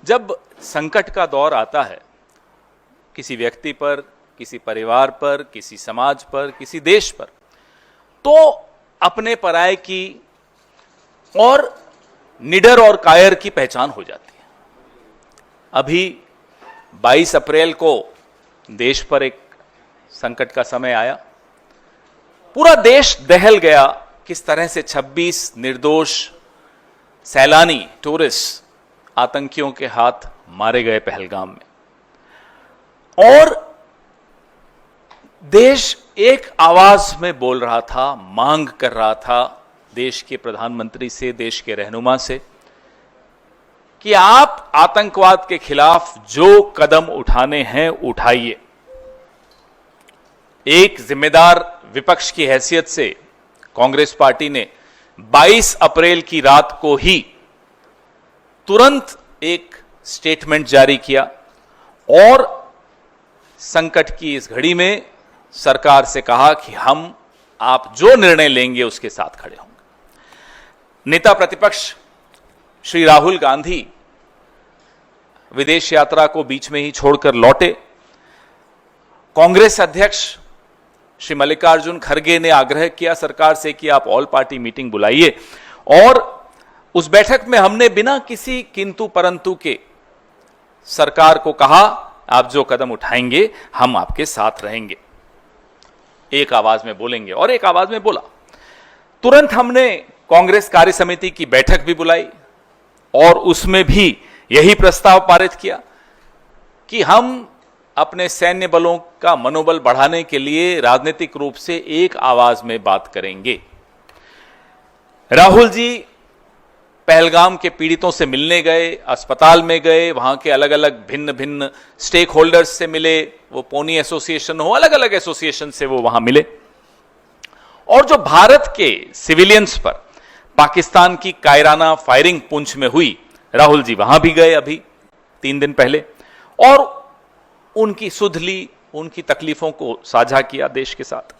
जब संकट का दौर आता है किसी व्यक्ति पर, किसी परिवार पर, किसी समाज पर, किसी देश पर, तो अपने पराये की और निडर और कायर की पहचान हो जाती है। अभी 22 अप्रैल को देश पर एक संकट का समय आया, पूरा देश दहल गया। किस तरह से 26 निर्दोष सैलानी, टूरिस्ट आतंकियों के हाथ मारे गए पहलगाम में, और देश एक आवाज में बोल रहा था, मांग कर रहा था देश के प्रधानमंत्री से, देश के रहनुमा से, कि आप आतंकवाद के खिलाफ जो कदम उठाने हैं उठाइए। एक जिम्मेदार विपक्ष की हैसियत से कांग्रेस पार्टी ने 22 अप्रैल की रात को ही तुरंत एक स्टेटमेंट जारी किया और संकट की इस घड़ी में सरकार से कहा कि हम आप जो निर्णय लेंगे उसके साथ खड़े होंगे। नेता प्रतिपक्ष श्री राहुल गांधी विदेश यात्रा को बीच में ही छोड़कर लौटे। कांग्रेस अध्यक्ष श्री मल्लिकार्जुन खड़गे ने आग्रह किया सरकार से कि आप ऑल पार्टी मीटिंग बुलाइए, और उस बैठक में हमने बिना किसी किंतु परंतु के सरकार को कहा, आप जो कदम उठाएंगे हम आपके साथ रहेंगे। एक आवाज में बोलेंगे, और एक आवाज में बोला। तुरंत हमने कांग्रेस कार्य समिति की बैठक भी बुलाई और उसमें भी यही प्रस्ताव पारित किया कि हम अपने सैन्य बलों का मनोबल बढ़ाने के लिए राजनीतिक रूप से एक आवाज में बात करेंगे। राहुल जी पहलगाम के पीड़ितों से मिलने गए, अस्पताल में गए, वहां के अलग अलग भिन्न भिन्न स्टेक होल्डर्स से मिले, वो पोनी एसोसिएशन हो, अलग अलग एसोसिएशन से वो वहां मिले, और जो भारत के सिविलियंस पर पाकिस्तान की कायराना फायरिंग पुंछ में हुई, राहुल जी वहां भी गए अभी 3 दिन पहले, और उनकी सुध ली, उनकी तकलीफों को साझा किया देश के साथ।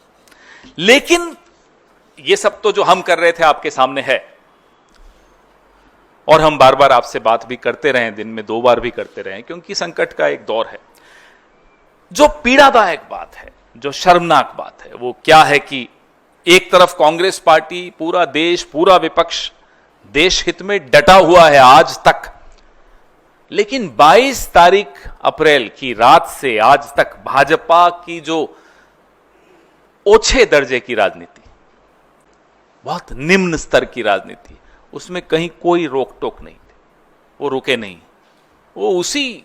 लेकिन ये सब तो जो हम कर रहे थे आपके सामने है, और हम बार बार आपसे बात भी करते रहे, दिन में 2 बार भी करते रहे, क्योंकि संकट का एक दौर है। जो पीड़ादायक बात है, जो शर्मनाक बात है, वो क्या है कि एक तरफ कांग्रेस पार्टी, पूरा देश, पूरा विपक्ष देश हित में डटा हुआ है आज तक, लेकिन 22 तारीख अप्रैल की रात से आज तक भाजपा की जो ओछे दर्जे की राजनीति, बहुत निम्न स्तर की राजनीति, उसमें कहीं कोई रोक टोक नहीं थी, वो रुके नहीं, वो उसी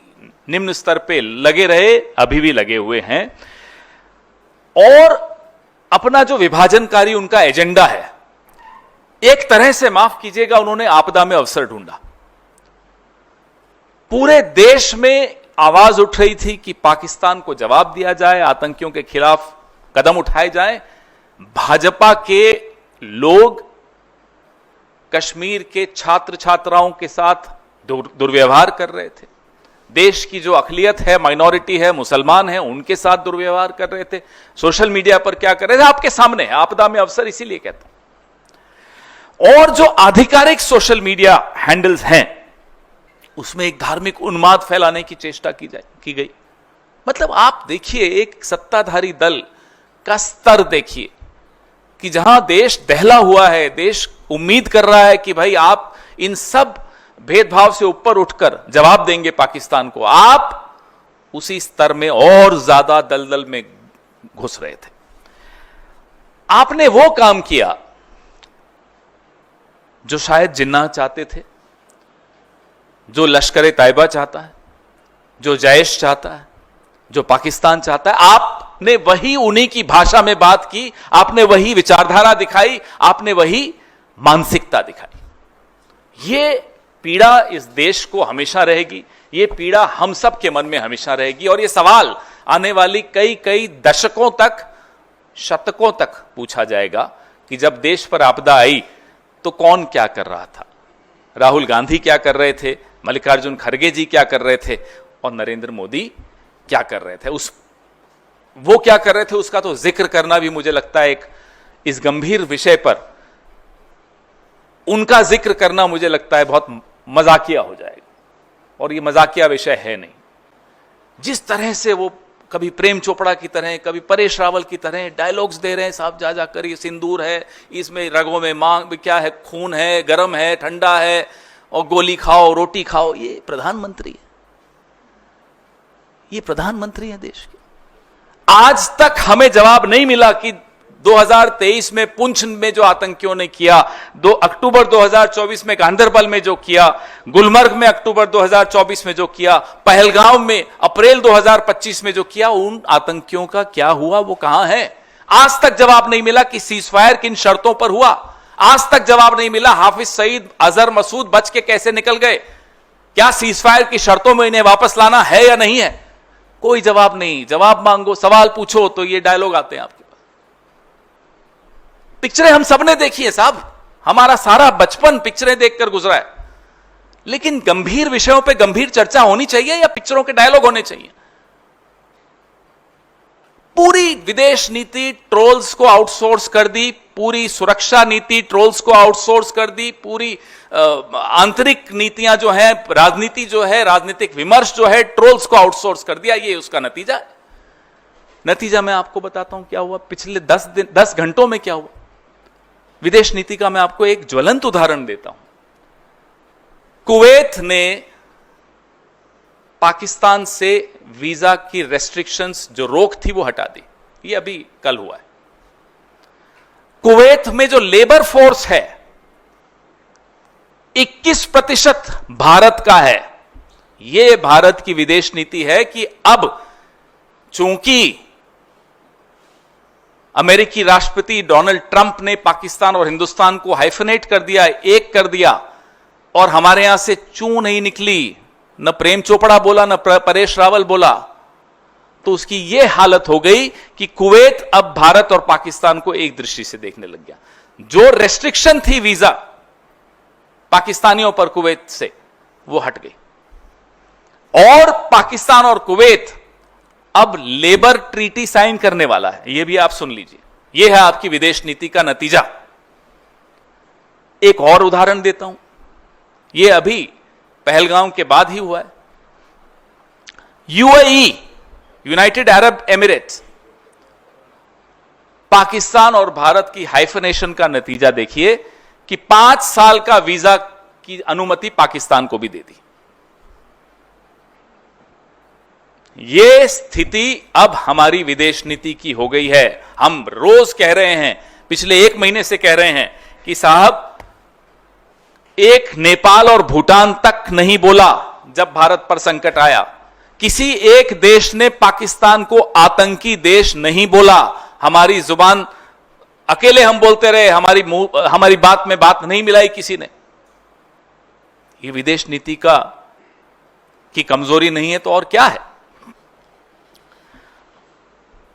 निम्न स्तर पे लगे रहे, अभी भी लगे हुए हैं। और अपना जो विभाजनकारी उनका एजेंडा है, एक तरह से माफ कीजिएगा, उन्होंने आपदा में अवसर ढूंढा। पूरे देश में आवाज उठ रही थी कि पाकिस्तान को जवाब दिया जाए, आतंकियों के खिलाफ कदम उठाए जाएं। भाजपा के लोग कश्मीर के छात्र छात्राओं के साथ दुर्व्यवहार कर रहे थे। देश की जो अकलियत है, माइनॉरिटी है, मुसलमान है, उनके साथ दुर्व्यवहार कर रहे थे। सोशल मीडिया पर क्या कर रहे थे आपके सामने है, आपदा में अवसर इसीलिए कहता हूं। और जो आधिकारिक सोशल मीडिया हैंडल्स हैं, उसमें एक धार्मिक उन्माद फैलाने की चेष्टा की गई। मतलब आप देखिए, एक सत्ताधारी दल का स्तर देखिए कि जहां देश दहला हुआ है, देश उम्मीद कर रहा है कि भाई आप इन सब भेदभाव से ऊपर उठकर जवाब देंगे पाकिस्तान को, आप उसी स्तर में और ज्यादा दलदल में घुस रहे थे। आपने वो काम किया जो शायद जिन्ना चाहते थे, जो लश्कर तैयबा चाहता है, जो जैश चाहता है, जो पाकिस्तान चाहता है। आपने वही उन्हीं की भाषा में बात की, आपने वही विचारधारा दिखाई, आपने वही मानसिकता दिखाई। ये पीड़ा इस देश को हमेशा रहेगी, ये पीड़ा हम सब के मन में हमेशा रहेगी, और ये सवाल आने वाली कई दशकों तक, शतकों तक पूछा जाएगा कि जब देश पर आपदा आई तो कौन क्या कर रहा था, राहुल गांधी क्या कर रहे थे, मल्लिकार्जुन खड़गे जी क्या कर रहे थे, और नरेंद्र मोदी क्या कर रहे थे। वो क्या कर रहे थे उसका तो जिक्र करना भी मुझे लगता है एक इस गंभीर विषय पर उनका जिक्र करना मुझे लगता है बहुत मजाकिया हो जाएगा। और ये मजाकिया विषय है नहीं। जिस तरह से वो कभी प्रेम चोपड़ा की तरह, कभी परेश रावल की तरह डायलॉग्स दे रहे हैं, साहब जा जाकर ये सिंदूर है, इसमें रगों में मांग क्या है, खून है, गर्म है, ठंडा है, और गोली खाओ रोटी खाओ। ये प्रधानमंत्री है, ये प्रधानमंत्री है देश के। आज तक हमें जवाब नहीं मिला कि 2023 में पुंछ में जो आतंकियों ने किया, 2 अक्टूबर 2024 में गांधरबल में जो किया, गुलमर्ग में अक्टूबर 2024 में जो किया, पहलगांव में अप्रैल 2025 में जो किया, उन आतंकियों का क्या हुआ, वो कहां है? आज तक जवाब नहीं मिला कि सीजफायर किन शर्तों पर हुआ। आज तक जवाब नहीं मिला हाफिज सईद, अजहर मसूद बच के कैसे निकल गए। क्या सीजफायर की शर्तों में इन्हें वापस लाना है या नहीं है? कोई जवाब नहीं। जवाब मांगो, सवाल पूछो तो ये डायलॉग आते हैं आपके पास। पिक्चरें हम सबने देखी है साहब, हमारा सारा बचपन पिक्चरें देखकर गुजरा है, लेकिन गंभीर विषयों पे गंभीर चर्चा होनी चाहिए या पिक्चरों के डायलॉग होने चाहिए? पूरी विदेश नीति ट्रोल्स को आउटसोर्स कर दी, पूरी सुरक्षा नीति ट्रोल्स को आउटसोर्स कर दी, पूरी आंतरिक नीतियां जो है, राजनीति जो है, राजनीतिक विमर्श जो है, ट्रोल्स को आउटसोर्स कर दिया। ये उसका नतीजा है। नतीजा मैं आपको बताता हूं क्या हुआ पिछले 10 घंटों में क्या हुआ विदेश नीति का। मैं आपको एक ज्वलंत उदाहरण देता हूं। कुवैत ने पाकिस्तान से वीजा की रेस्ट्रिक्शंस जो रोक थी वो हटा दी। ये अभी कल हुआ है। कुवैत में जो लेबर फोर्स है 21% भारत का है। यह भारत की विदेश नीति है कि अब चूंकि अमेरिकी राष्ट्रपति डोनाल्ड ट्रंप ने पाकिस्तान और हिंदुस्तान को हाइफनेट कर दिया, एक कर दिया, और हमारे यहां से चू नहीं निकली, न प्रेम चोपड़ा बोला, न परेश रावल बोला, तो उसकी यह हालत हो गई कि कुवैत अब भारत और पाकिस्तान को एक दृष्टि से देखने लग गया। जो रेस्ट्रिक्शन थी वीजा पाकिस्तानियों पर कुवैत से, वो हट गई, और पाकिस्तान और कुवैत अब लेबर ट्रीटी साइन करने वाला है। यह भी आप सुन लीजिए। यह है आपकी विदेश नीति का नतीजा। एक और उदाहरण देता हूं, यह अभी पहलगांव के बाद ही हुआ है। UAE, United Arab Emirates, Pakistan और भारत की हाइफनेशन का नतीजा देखिए कि 5 साल का वीजा की अनुमति पाकिस्तान को भी दे दी। यह स्थिति अब हमारी विदेश नीति की हो गई है। हम रोज कह रहे हैं, पिछले 1 महीने से कह रहे हैं कि साहब, एक नेपाल और भूटान तक नहीं बोला जब भारत पर संकट आया। किसी एक देश ने पाकिस्तान को आतंकी देश नहीं बोला। हमारी जुबान अकेले हम बोलते रहे, हमारी बात में बात नहीं मिलाई किसी ने। ये विदेश नीति की कमजोरी नहीं है तो और क्या है?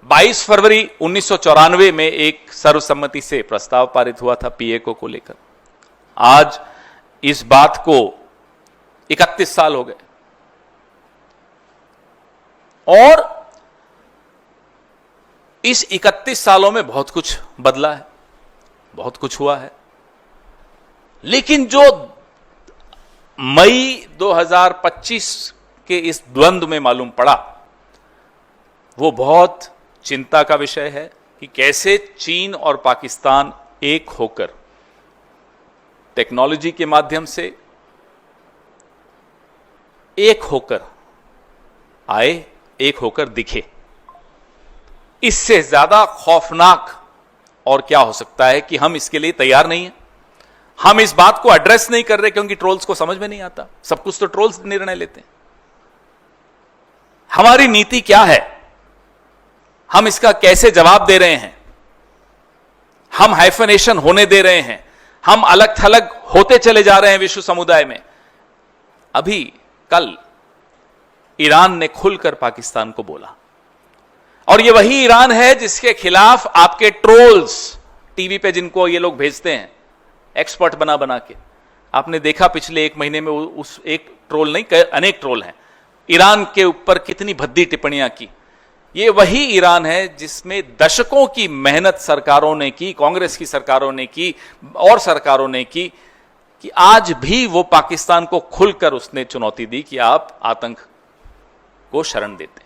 22 फरवरी 1994 में एक सर्वसम्मति से प्रस्ताव पारित हुआ था पीएको को लेकर। आज इस बात को 31 साल हो गए, और इस 31 सालों में बहुत कुछ बदला है, बहुत कुछ हुआ है। लेकिन जो मई 2025 के इस द्वंद्व में मालूम पड़ा, वो बहुत चिंता का विषय है कि कैसे चीन और पाकिस्तान एक होकर टेक्नोलॉजी के माध्यम से एक होकर आए, एक होकर दिखे। इससे ज्यादा खौफनाक और क्या हो सकता है कि हम इसके लिए तैयार नहीं हैं। हम इस बात को एड्रेस नहीं कर रहे क्योंकि ट्रोल्स को समझ में नहीं आता। सब कुछ तो ट्रोल्स निर्णय लेते हैं। हमारी नीति क्या है, हम इसका कैसे जवाब दे रहे हैं? हम हाइफनेशन होने दे रहे हैं, हम अलग थलग होते चले जा रहे हैं विश्व समुदाय में। अभी कल ईरान ने खुलकर पाकिस्तान को बोला, और यह वही ईरान है जिसके खिलाफ आपके ट्रोल्स टीवी पे, जिनको ये लोग भेजते हैं एक्सपर्ट बना बना के, आपने देखा पिछले 1 महीने में उस एक ट्रोल नहीं, अनेक ट्रोल हैं, ईरान के ऊपर कितनी भद्दी टिप्पणियां की। ये वही ईरान है जिसमें दशकों की मेहनत सरकारों ने की, कांग्रेस की सरकारों ने की और सरकारों ने की, कि आज भी वो पाकिस्तान को खुलकर उसने चुनौती दी कि आप आतंक को शरण देते,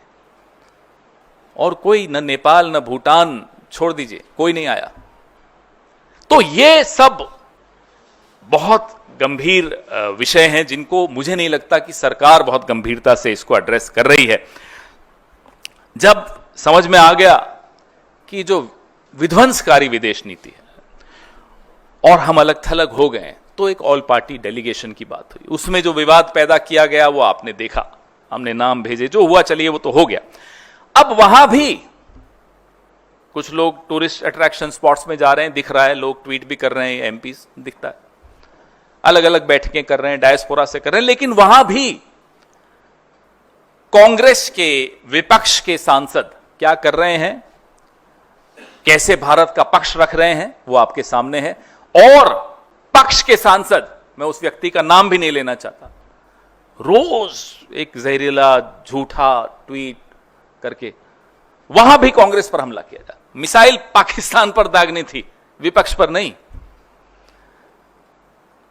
और कोई न नेपाल न भूटान, छोड़ दीजिए, कोई नहीं आया। तो ये सब बहुत गंभीर विषय हैं जिनको मुझे नहीं लगता कि सरकार बहुत गंभीरता से इसको एड्रेस कर रही है। जब समझ में आ गया कि जो विध्वंसकारी विदेश नीति है और हम अलग थलग हो गए, तो एक ऑल पार्टी डेलीगेशन की बात हुई। उसमें जो विवाद पैदा किया गया वो आपने देखा, हमने नाम भेजे, जो हुआ चलिए वो तो हो गया। अब वहां भी कुछ लोग टूरिस्ट अट्रैक्शन स्पॉट्स में जा रहे हैं, दिख रहा है, लोग ट्वीट भी कर रहे हैं, एमपी दिखता है, अलग अलग बैठकें कर रहे हैं, डायस्पोरा से कर रहे हैं, लेकिन वहां भी कांग्रेस के विपक्ष के सांसद क्या कर रहे हैं, कैसे भारत का पक्ष रख रहे हैं, वो आपके सामने है। और पक्ष के सांसद, मैं उस व्यक्ति का नाम भी नहीं लेना चाहता, रोज एक जहरीला झूठा ट्वीट करके वहां भी कांग्रेस पर हमला किया जाए। मिसाइल पाकिस्तान पर दागनी थी, विपक्ष पर नहीं।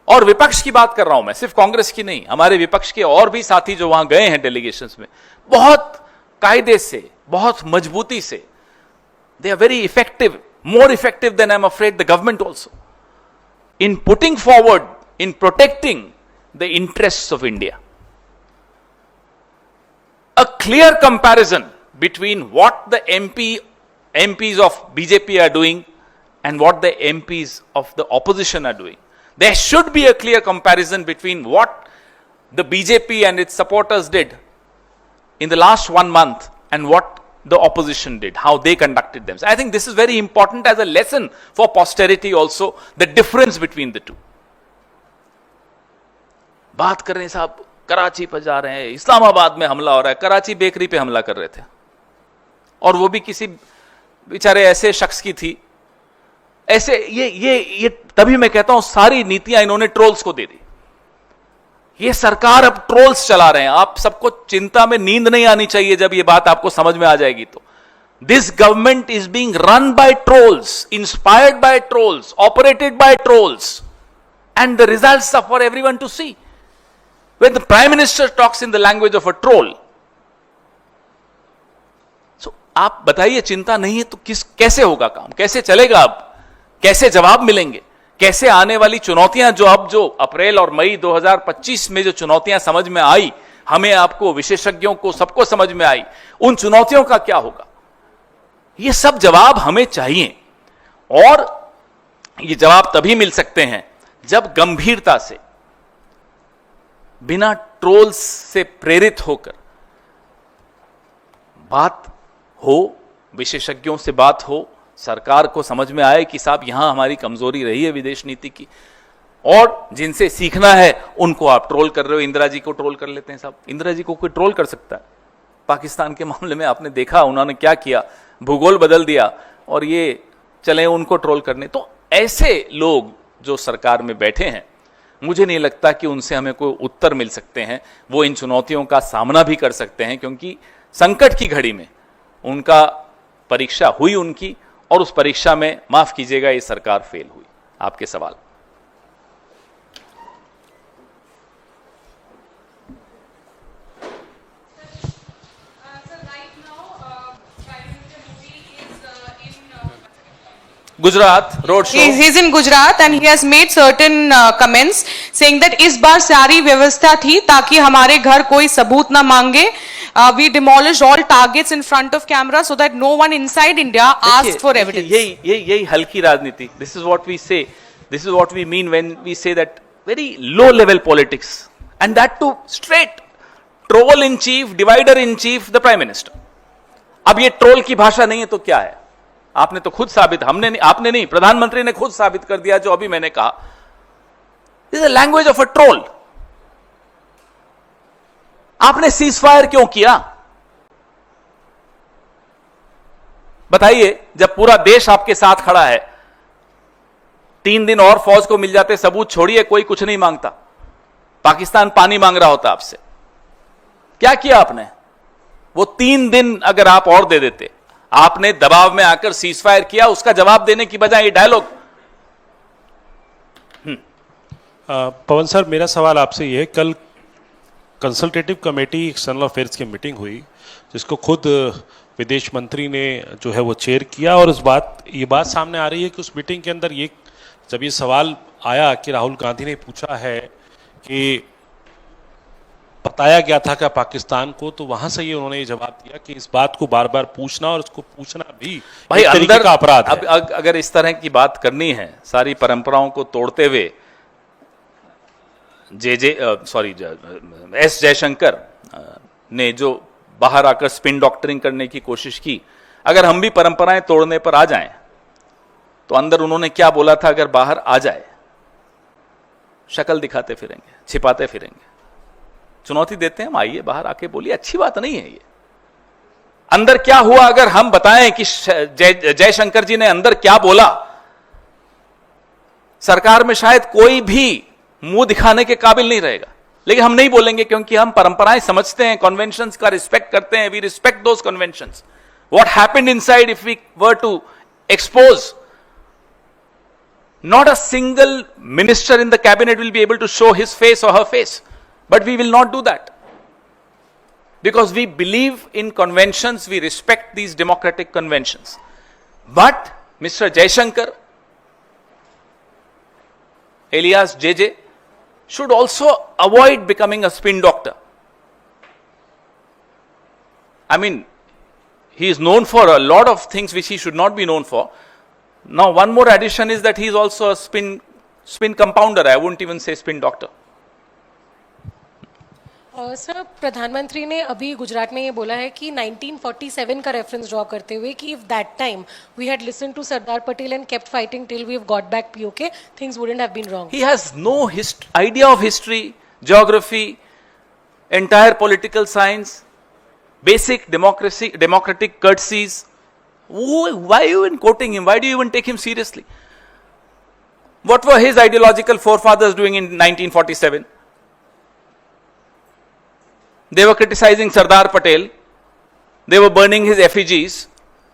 और विपक्ष की बात कर रहा हूं मैं, सिर्फ कांग्रेस की नहीं, हमारे विपक्ष के और भी साथी जो वहां गए हैं डेलीगेशंस में, बहुत कायदे से, बहुत मजबूती से, they are very effective, more effective than I am afraid the government also, in putting forward, in protecting the interests of India. A clear comparison between what the MPs of BJP are doing and what the MPs of the opposition are doing. There should be a clear comparison between what the BJP and its supporters did in the last 1 month and what the opposition did, how they conducted themselves. I think this is very important as a lesson for posterity also, the difference between the two. बात कर रहे हैं साहब, कराची पर जा रहे हैं, इस्लामाबाद में हमला हो रहा है, कराची बेकरी पे हमला कर रहे थे, और वो भी किसी बेचारे ऐसे शख्स की थी। ऐसे ये तभी मैं कहता हूं सारी नीतियां इन्होंने ट्रोल्स को दे दी। ये सरकार अब ट्रोल्स चला रहे हैं। आप सबको चिंता में नींद नहीं आनी चाहिए जब ये बात आपको समझ में आ जाएगी तो। This government is being run by trolls, inspired by trolls, operated by trolls, and the results are for everyone to see. When the Prime Minister talks in the language of a troll, so आप बताइए, चिंता नहीं है तो कैसे होगा काम, कैसे चलेगा, अब कैसे जवाब मिलेंगे, कैसे आने वाली चुनौतियां जो अप्रैल और मई 2025 में जो चुनौतियां समझ में आई, हमें, आपको, विशेषज्ञों को, सबको समझ में आई, उन चुनौतियों का क्या होगा, ये सब जवाब हमें चाहिए। और ये जवाब तभी मिल सकते हैं जब गंभीरता से, बिना ट्रोल्स से प्रेरित होकर बात हो, विशेषज्ञों से बात हो, सरकार को समझ में आए कि साहब यहां हमारी कमजोरी रही है विदेश नीति की, और जिनसे सीखना है उनको आप ट्रोल कर रहे हो। इंदिरा जी को ट्रोल कर लेते हैं साहब, इंदिरा जी को कोई ट्रोल कर सकता है? पाकिस्तान के मामले में आपने देखा उन्होंने क्या किया, भूगोल बदल दिया, और ये चले उनको ट्रोल करने। तो ऐसे लोग जो सरकार में बैठे हैं, मुझे नहीं लगता कि उनसे हमें कोई उत्तर मिल सकते हैं। वो इन चुनौतियों का सामना भी कर सकते हैं, क्योंकि संकट की घड़ी में उनका परीक्षा हुई उनकी, और उस परीक्षा में, माफ कीजिएगा, ये सरकार फेल हुई। आपके सवाल। Gujarat road show. He's in Gujarat and he has made certain comments saying that इस बार सारी व्यवस्था थी ताकि हमारे घर कोई सबूत ना मांगे. We demolished all targets in front of camera so that no one inside India asked for evidence. यही हल्की राजनीति. This is what we say. This is what we mean when we say that very low level politics, and that too straight. Troll in chief, divider in chief, the prime minister. अब ये troll की भाषा नहीं है तो क्या है? आपने तो खुद साबित, हमने नहीं, आपने नहीं, प्रधानमंत्री ने खुद साबित कर दिया जो अभी मैंने कहा। This is the language of a troll. आपने सीज फायर क्यों किया? बताइए, जब पूरा देश आपके साथ खड़ा है, 3 दिन और फौज को मिल जाते, सबूत छोड़िए, कोई कुछ नहीं मांगता। पाकिस्तान पानी मांग रहा होता आपसे। क्या किया आपने? वो 3 दिन अगर आप और दे देते, आपने दबाव में आकर सीज फायर किया, उसका जवाब देने की बजाय ये डायलॉग। पवन सर, मेरा सवाल आपसे ये है, कल कंसल्टेटिव कमेटी एक्सटर्नल अफेयर्स की मीटिंग हुई जिसको खुद विदेश मंत्री ने जो है वो चेयर किया, और ये बात सामने आ रही है कि उस मीटिंग के अंदर जब ये सवाल आया कि राहुल गांधी ने पूछा है कि बताया गया था क्या पाकिस्तान को, तो वहां से उन्होंने ये जवाब दिया कि इस बात को बार बार पूछना और उसको पूछना भी भाई एक तरीके अंदर का अपराध है। अब अगर इस तरह की बात करनी है सारी परंपराओं को तोड़ते हुए, एस जयशंकर ने जो बाहर आकर स्पिन डॉक्टरिंग करने की कोशिश की, अगर हम भी परंपराएं तोड़ने पर आ जाएं तो अंदर उन्होंने क्या बोला था अगर बाहर आ जाए, शक्ल दिखाते फिरेंगे, छिपाते फिरेंगे। चुनौती देते हैं हम, आइए बाहर आके बोलिए, अच्छी बात नहीं है ये। अंदर क्या हुआ अगर हम बताएं कि जयशंकर जी ने अंदर क्या बोला, सरकार में शायद कोई भी मुंह दिखाने के काबिल नहीं रहेगा, लेकिन हम नहीं बोलेंगे क्योंकि हम परंपराएं समझते हैं, कन्वेंशंस का रिस्पेक्ट करते हैं, we respect those conventions. What happened inside if we were to expose, not a single minister in the cabinet will be able to show his face or her face, but we will not do that because we believe in conventions, we respect these democratic conventions. But Mr. Jaishankar alias JJ should also avoid becoming a spin doctor. I mean, he is known for a lot of things which he should not be known for. Now, one more addition is that he is also a spin compounder. I wouldn't even say spin doctor. Sir, प्रधानमंत्री ने अभी गुजरात में ये बोला है कि 1947 का reference draw करते हुए कि if that time we had listened to Sardar Patel and kept fighting till we have got back POK, things wouldn't have been wrong. He has no idea of history, geography, entire political science, basic democratic courtesies. Why are you even quoting him? Why do you even take him seriously? What were his ideological forefathers doing in 1947? They were criticizing Sardar Patel. They were burning his effigies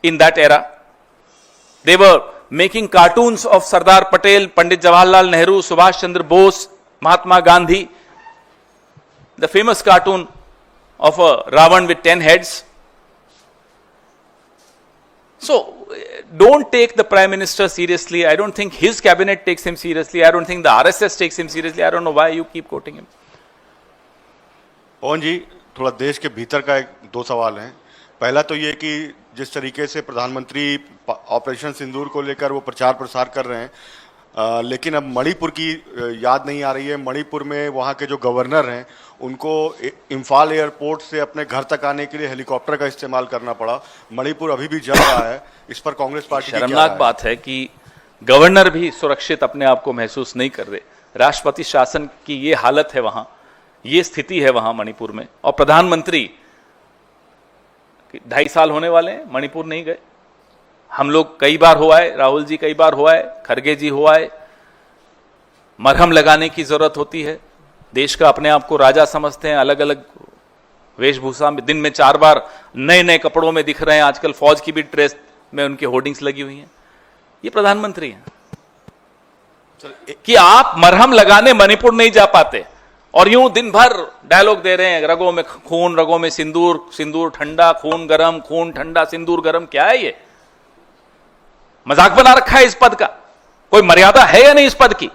in that era. They were making cartoons of Sardar Patel, Pandit Jawaharlal Nehru, Subhash Chandra Bose, Mahatma Gandhi. The famous cartoon of a Ravan with 10 heads. So, don't take the Prime Minister seriously. I don't think his cabinet takes him seriously. I don't think the RSS takes him seriously. I don't know why you keep quoting him. पवन जी, थोड़ा देश के भीतर का दो सवाल हैं। पहला तो ये कि जिस तरीके से प्रधानमंत्री ऑपरेशन सिंदूर को लेकर वो प्रचार प्रसार कर रहे हैं, लेकिन अब मणिपुर की याद नहीं आ रही है। मणिपुर में वहाँ के जो गवर्नर हैं उनको इम्फाल एयरपोर्ट से अपने घर तक आने के लिए हेलीकॉप्टर का इस्तेमाल करना पड़ा। मणिपुर अभी भी जल रहा है। इस पर कांग्रेस पार्टी की क्या राय है? शर्मनाक बात है कि गवर्नर भी सुरक्षित अपने आप को महसूस नहीं कर रहे। राष्ट्रपति शासन की ये हालत है वहां, ये स्थिति है वहां मणिपुर में, और प्रधानमंत्री 2.5 साल होने वाले हैं, मणिपुर नहीं गए। हम लोग कई बार हुआ है, राहुल जी कई बार हुआ है, खरगे जी हुआ है। मरहम लगाने की जरूरत होती है। देश का अपने आप को राजा समझते हैं, अलग अलग वेशभूषा में दिन में 4 बार नए नए कपड़ों में दिख रहे हैं। आजकल फौज की भी ड्रेस में उनकी होर्डिंग्स लगी हुई हैं। ये प्रधानमंत्री हैं कि आप मरहम लगाने मणिपुर नहीं जा पाते और यूं दिन भर डायलॉग दे रहे हैं, रगों में खून, रगों में सिंदूर, सिंदूर ठंडा, खून गरम, खून ठंडा, सिंदूर गरम। क्या है ये? मजाक बना रखा है इस पद का। कोई मर्यादा है या नहीं इस पद की?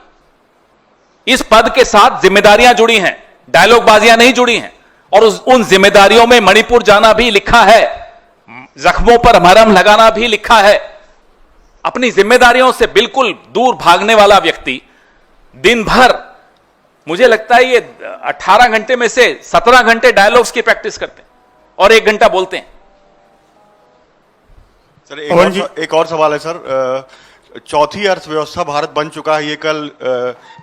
इस पद के साथ जिम्मेदारियां जुड़ी हैं, डायलॉग बाजियां नहीं जुड़ी हैं। और उन जिम्मेदारियों में मणिपुर जाना भी लिखा है, जख्मों पर मरहम लगाना भी लिखा है। अपनी जिम्मेदारियों से बिल्कुल दूर भागने वाला व्यक्ति दिन भर, मुझे लगता है ये 18 घंटे में से 17 घंटे डायलॉग्स की प्रैक्टिस करते हैं और 1 घंटा बोलते हैं। सर, एक और सवाल है सर। चौथी अर्थव्यवस्था भारत बन चुका है, ये कल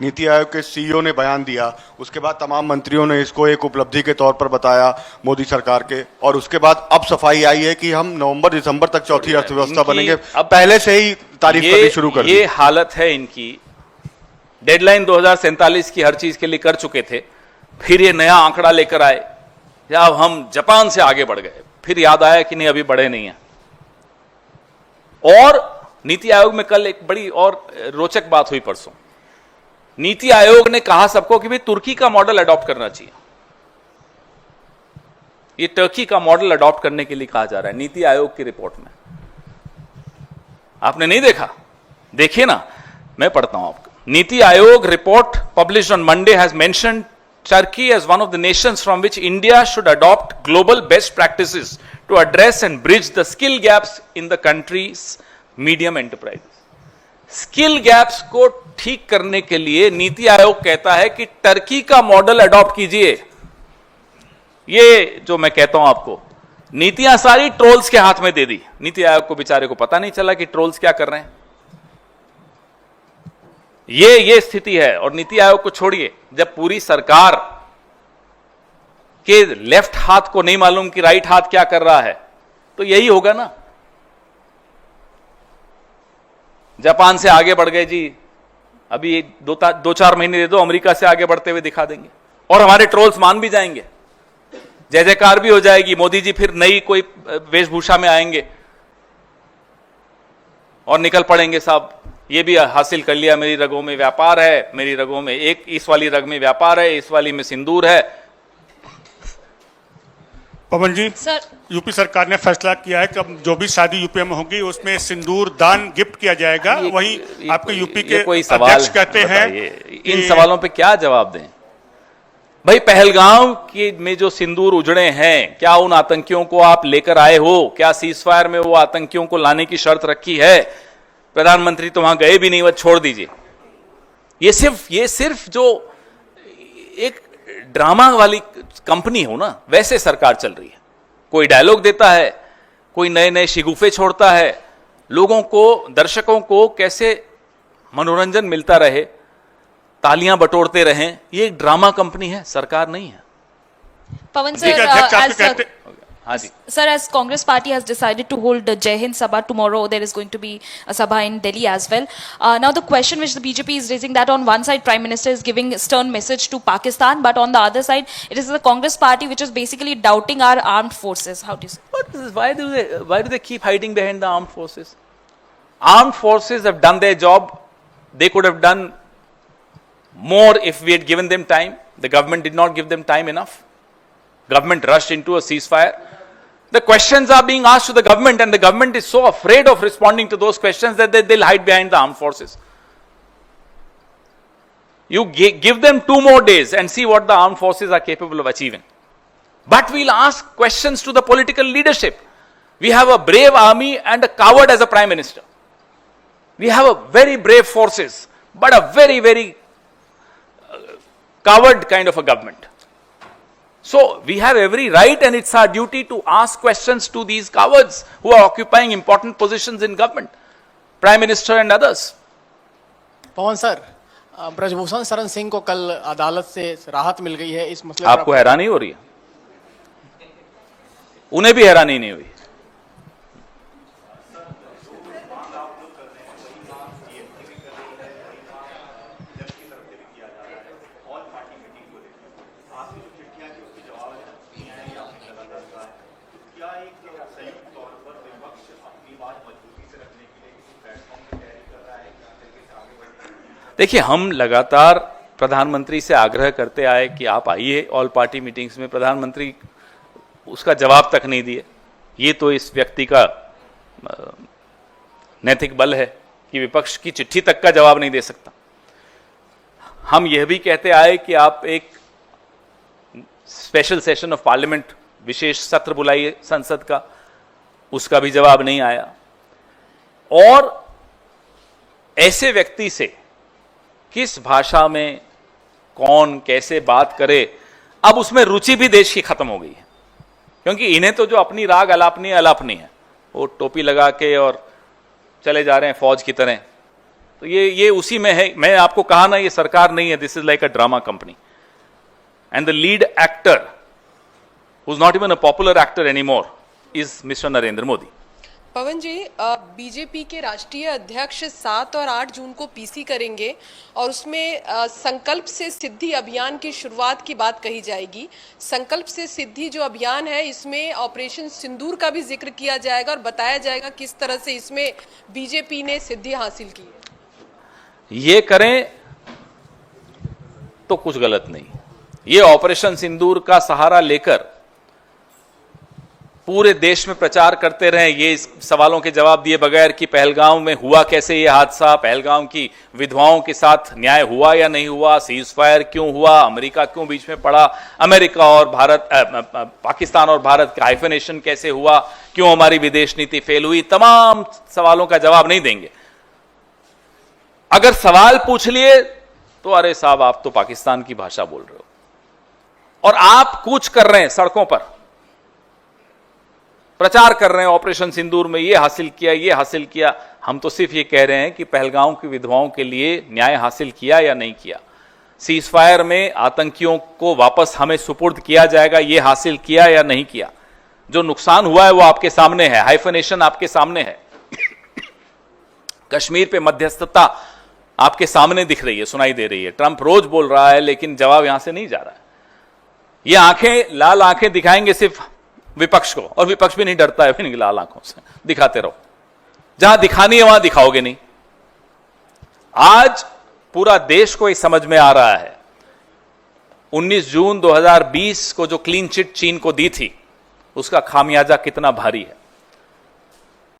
नीति आयोग के सीईओ ने बयान दिया। उसके बाद तमाम मंत्रियों ने इसको एक उपलब्धि के तौर पर बताया मोदी सरकार के, और उसके बाद अब सफाई आई है कि हम नवंबर दिसंबर तक चौथी अर्थव्यवस्था बनेंगे। अब पहले से ही तारीफ करनी शुरू कर दी। ये हालत है इनकी। डेडलाइन 2047 की हर चीज के लिए कर चुके थे, फिर ये नया आंकड़ा लेकर आए, या हम जापान से आगे बढ़ गए, फिर याद आया कि नहीं अभी बढ़े नहीं है। और नीति आयोग में कल एक बड़ी और रोचक बात हुई परसों। नीति आयोग ने कहा सबको कि भाई तुर्की का मॉडल अडॉप्ट करना चाहिए। ये टर्की का मॉडल अडॉप्ट करने के लिए कहा जा रहा है नीति आयोग की रिपोर्ट में। आपने नहीं देखा? देखिए ना, मैं पढ़ता हूं आपको। NITI Aayog report published on Monday has mentioned Turkey as one of the nations from which India should adopt global best practices to address and bridge the skill gaps in the country's medium enterprises. Skill gaps को ठीक करने के लिए नीति आयोग कहता है कि Turkey का model adopt कीजिए। ये जो मैं कहता हूं आपको, नीतियां सारी ट्रोल्स के हाथ में दे दी। नीति आयोग को बेचारे को पता नहीं चला कि ट्रोल्स क्या कर रहे हैं। ये स्थिति है। और नीति आयोग को छोड़िए, जब पूरी सरकार के लेफ्ट हाथ को नहीं मालूम कि राइट हाथ क्या कर रहा है, तो यही होगा ना। जापान से आगे बढ़ गए जी, अभी 2-4 महीने दे दो, अमेरिका से आगे बढ़ते हुए दिखा देंगे और हमारे ट्रोल्स मान भी जाएंगे, जय जयकार भी हो जाएगी। मोदी जी फिर नई कोई वेशभूषा में आएंगे और निकल पड़ेंगे, साहब ये भी हासिल कर लिया, मेरी रगों में व्यापार है, मेरी रगों में एक इस वाली रग में व्यापार है, इस वाली में सिंदूर है। पवन जी, सर, यूपी सरकार ने फैसला किया है कि अब जो भी शादी यूपी में होगी उसमें सिंदूर दान गिफ्ट किया जाएगा। वहीं आपके यूपी के कोई सवाल अध्यक्ष कहते हैं इन सवालों पे क्या जवाब दें? भाई पहलगाम के में जो सिंदूर उजड़े हैं, क्या उन आतंकियों को आप लेकर आए हो? क्या सीजफायर में वो आतंकियों को लाने की शर्त रखी है? प्रधानमंत्री तो वहां गए भी नहीं, वह छोड़ दीजिए। ये सिर्फ जो एक ड्रामा वाली कंपनी हो ना, वैसे सरकार चल रही है। कोई डायलॉग देता है, कोई नए नए शिगुफे छोड़ता है, लोगों को, दर्शकों को कैसे मनोरंजन मिलता रहे, तालियां बटोरते रहें। ये एक ड्रामा कंपनी है, सरकार नहीं है। Pawan ठीक sir, है, अध्यक्ष आपके कहते हाँ जी। sir, as Congress party has decided to hold the Jai Hind Sabha tomorrow, there is going to be a Sabha in Delhi as well. Now the question which the BJP is raising, that on one side Prime Minister is giving a stern message to Pakistan, but on the other side it is the Congress party which is basically doubting our armed forces. How do you say? But why do they keep hiding behind the armed forces? Armed forces have done their job. They could have done more if we had given them time. The government did not give them time enough. Government rushed into a ceasefire. The questions are being asked to the government, and the government is so afraid of responding to those questions that they'll hide behind the armed forces. You give them 2 more days and see what the armed forces are capable of achieving. But we'll ask questions to the political leadership. We have a brave army and a coward as a prime minister. We have a very brave forces, but a very, very coward kind of a government. So we have every right, and it's our duty to ask questions to these cowards who are occupying important positions in government, Prime Minister and others. Pawan sir, Brijbhushan Sharan Singh को कल अदालत से राहत मिल गई है इस मसले पर आपको हैरानी हो रही है? उन्हें भी हैरानी नहीं हुई। देखिए, हम लगातार प्रधानमंत्री से आग्रह करते आए कि आप आइए ऑल पार्टी मीटिंग्स में। प्रधानमंत्री उसका जवाब तक नहीं दिए। ये तो इस व्यक्ति का नैतिक बल है कि विपक्ष की चिट्ठी तक का जवाब नहीं दे सकता। हम यह भी कहते आए कि आप एक स्पेशल सेशन ऑफ पार्लियामेंट, विशेष सत्र बुलाइए संसद का, उसका भी जवाब नहीं आया। और ऐसे व्यक्ति से किस भाषा में कौन कैसे बात करे, अब उसमें रुचि भी देश की खत्म हो गई है। क्योंकि इन्हें तो जो अपनी राग अलापनी है, वो टोपी लगा के और चले जा रहे हैं फौज की तरह। तो ये उसी में है। मैं आपको कहा ना, ये सरकार नहीं है, this is like a drama company. And the lead actor, who is not even a popular actor anymore, is Mister Narendra Modi. Pawan ji, BJP के राष्ट्रीय अध्यक्ष 7 और 8 जून को पीसी करेंगे और उसमें संकल्प से सिद्धि अभियान की शुरुआत की बात कही जाएगी। संकल्प से सिद्धि जो अभियान है, इसमें ऑपरेशन सिंदूर का भी जिक्र किया जाएगा और बताया जाएगा किस तरह से इसमें बीजेपी ने सिद्धि हासिल की। ये करें तो कुछ गलत नहीं। ये ऑपरेशन सिंदूर का सहारा लेकर पूरे देश में प्रचार करते रहे, ये सवालों के जवाब दिए बगैर कि पहलगाम में हुआ कैसे ये हादसा, पहलगाम की विधवाओं के साथ न्याय हुआ या नहीं हुआ, सीज फायर क्यों हुआ, अमेरिका क्यों बीच में पड़ा, अमेरिका और भारत पाकिस्तान और भारत का हाइफेनेशन कैसे हुआ, क्यों हमारी विदेश नीति फेल हुई, तमाम सवालों का जवाब नहीं देंगे। अगर सवाल पूछ लिए तो अरे साहब आप तो पाकिस्तान की भाषा बोल रहे हो, और आप कूच कर रहे हैं सड़कों पर, प्रचार कर रहे हैं ऑपरेशन सिंदूर में ये हासिल किया, ये हासिल किया। हम तो सिर्फ ये कह रहे हैं कि पहलगाम की विधवाओं के लिए न्याय हासिल किया या नहीं किया, सीज फायर में आतंकियों को वापस हमें सुपुर्द किया जाएगा, ये हासिल किया या नहीं किया। जो नुकसान हुआ है वो आपके सामने है, हाइफेनेशन आपके सामने है, कश्मीर पे मध्यस्थता आपके सामने दिख रही है, सुनाई दे रही है। ट्रंप रोज बोल रहा है लेकिन जवाब यहां से नहीं जा रहा है। ये आंखें, लाल आंखें दिखाएंगे सिर्फ विपक्ष को, और विपक्ष भी नहीं डरता है फिर लाल आंखों से, दिखाते रहो, जहां दिखानी है वहां दिखाओगे नहीं। आज पूरा देश को ये समझ में आ रहा है 19 जून 2020 को जो क्लीन चिट चीन को दी थी उसका खामियाजा कितना भारी है।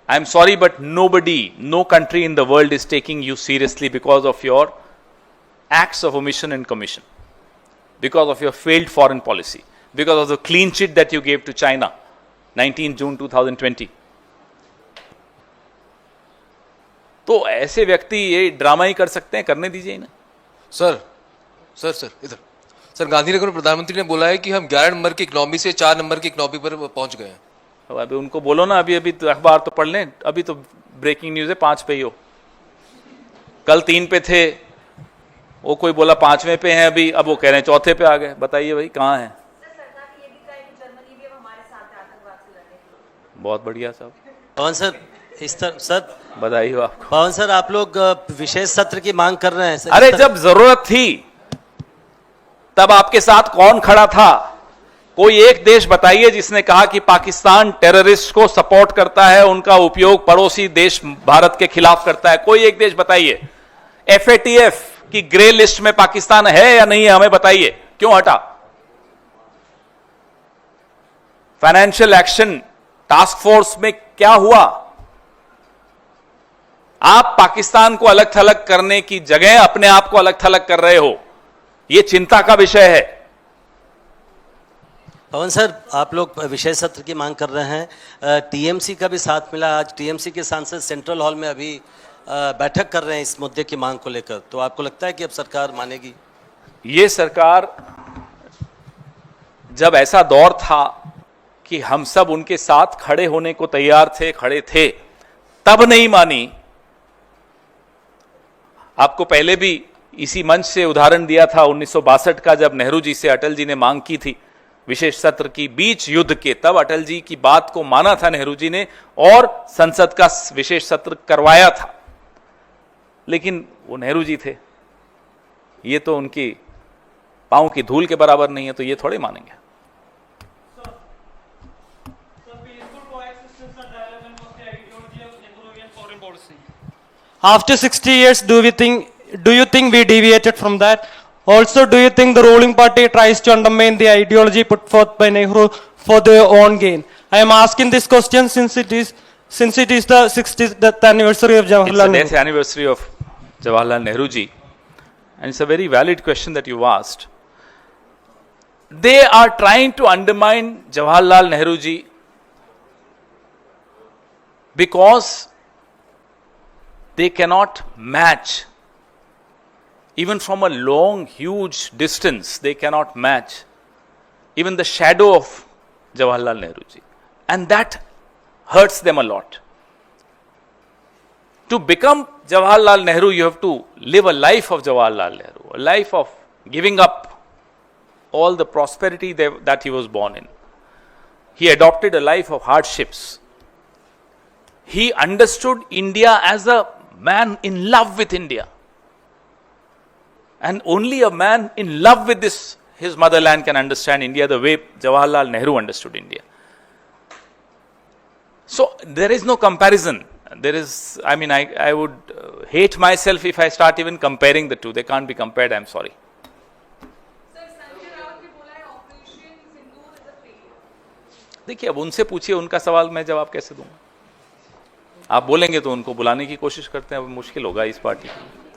I am sorry but nobody, no country in the world is taking you seriously because of your acts of omission and commission, because of your failed foreign policy, because of the clean chit that you gave to China 19 June 2020। तो ऐसे व्यक्ति ये drama ही कर सकते हैं, करने दीजिए ना। सर इधर सर, गांधीनगर में प्रधानमंत्री ने बोला है कि हम 11 नंबर की इकोनॉमी से 4 नंबर की इकोनॉमी पर पहुंच गए हैं। अब अभी उनको बोलो ना, अभी तो अखबार तो पढ़ लें, अभी तो ब्रेकिंग न्यूज है 5 पे ही हो, कल 3 पे थे, वो कोई बोला 5वें पे हैं अभी, अब वो कह रहे हैं 4थे पे आ गए। बताइए भाई कहाँ है? बहुत बढ़िया साहब। पवन सर, इस तरह सर बधाई हो आपको। पवन सर, आप लोग विशेष सत्र की मांग कर रहे हैं सर। अरे जब जरूरत थी तब आपके साथ कौन खड़ा था? कोई एक देश बताइए जिसने कहा कि पाकिस्तान टेररिस्ट को सपोर्ट करता है, उनका उपयोग पड़ोसी देश भारत के खिलाफ करता है। कोई एक देश बताइए। FATF की ग्रे लिस्ट में पाकिस्तान है या नहीं है, हमें बताइए, क्यों हटा? फाइनेंशियल एक्शन टास्क फोर्स में क्या हुआ? आप पाकिस्तान को अलग थलग करने की जगह अपने आप को अलग थलग कर रहे हो, यह चिंता का विषय है। पवन सर, आप लोग विशेष सत्र की मांग कर रहे हैं, TMC का भी साथ मिला। आज TMC के सांसद सेंट्रल हॉल में अभी बैठक कर रहे हैं इस मुद्दे की मांग को लेकर, तो आपको लगता है कि अब सरकार मानेगी? ये सरकार, जब ऐसा दौर था कि हम सब उनके साथ खड़े होने को तैयार थे, खड़े थे, तब नहीं मानी। आपको पहले भी इसी मंच से उदाहरण दिया था 1962 का, जब नेहरू जी से अटल जी ने मांग की थी विशेष सत्र की बीच युद्ध के, तब अटल जी की बात को माना था नेहरू जी ने और संसद का विशेष सत्र करवाया था। लेकिन वो नेहरू जी थे, ये तो उनकी पांव की धूल के बराबर नहीं है, तो ये थोड़े मानेंगे। After 60 years, do you think we deviated from that? Also, do you think the ruling party tries to undermine the ideology put forth by Nehru for their own gain? I am asking this question since it is the 60th anniversary of Jawaharlal Nehru. It's the death anniversary of Jawaharlal Nehru ji, and it's a very valid question that you asked. They are trying to undermine Jawaharlal Nehru ji because they cannot match, even from a long, huge distance, they cannot match even the shadow of Jawaharlal Nehru ji. And that hurts them a lot. To become Jawaharlal Nehru, you have to live a life of Jawaharlal Nehru, a life of giving up all the prosperity that he was born in. He adopted a life of hardships. He understood India as a man in love with India. And only a man in love with his motherland can understand India the way Jawaharlal Nehru understood India. So there is no comparison. I would hate myself if I start even comparing the two. They can't be compared, I'm sorry. देखिए अब उनसे पूछिए, उनका सवाल मैं जवाब कैसे दूंगा? आप बोलेंगे तो उनको बुलाने की कोशिश करते हैं, अब मुश्किल होगा इस पार्टी के लिए।